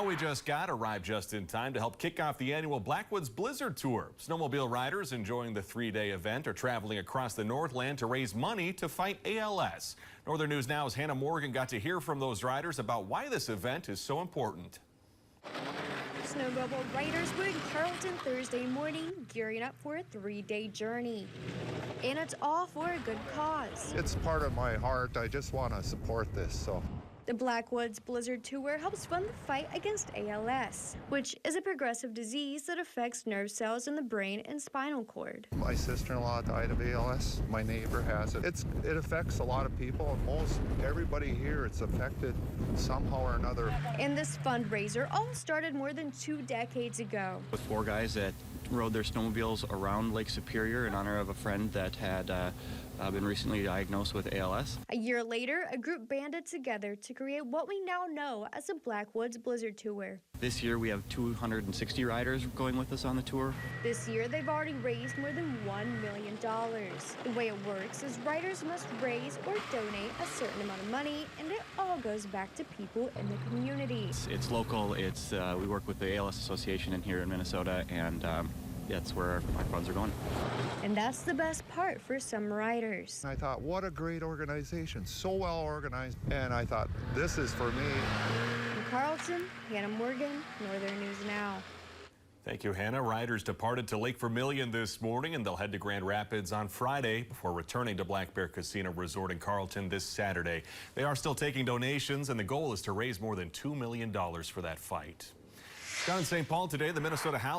We just arrived just in time to help kick off the annual Blackwoods Blizzard Tour. Snowmobile riders enjoying the three-day event are traveling across the Northland to raise money to fight ALS. Northern News Now's Hannah Morgan got to hear from those riders about why this event is so important. Snowmobile riders were in Carlton Thursday morning, gearing up for a three-day journey. And it's all for a good cause. It's part of my heart. I just want to support this. The Blackwoods Blizzard Tour helps fund the fight against ALS, which is a progressive disease that affects nerve cells in the brain and spinal cord. My sister-in-law died of ALS. My neighbor has it. It affects a lot of people, and most everybody here, it's affected somehow or another. And this fundraiser all started more than 2 decades ago. With 4 guys that rode their snowmobiles around Lake Superior in honor of a friend that had been recently diagnosed with ALS. A year later, a group banded together to create what we now know as the Blackwoods Blizzard Tour. This year we have 260 riders going with us on the tour. This year they've already raised more than $1 million. The way it works is riders must raise or donate a certain amount of money, and it all goes back to people in the community. It's local. We work with the ALS Association in here in Minnesota, and that's where our funds are going. And that's the best part for some riders. I thought, what a great organization, so well organized. And I thought, this is for me. In Carlton, Hannah Morgan, Northern News Now. Thank you, Hannah. Riders departed to Lake Vermilion this morning, and they'll head to Grand Rapids on Friday before returning to Black Bear Casino Resort in Carlton this Saturday. They are still taking donations, and the goal is to raise more than $2 million for that fight. Down in St. Paul today, the Minnesota House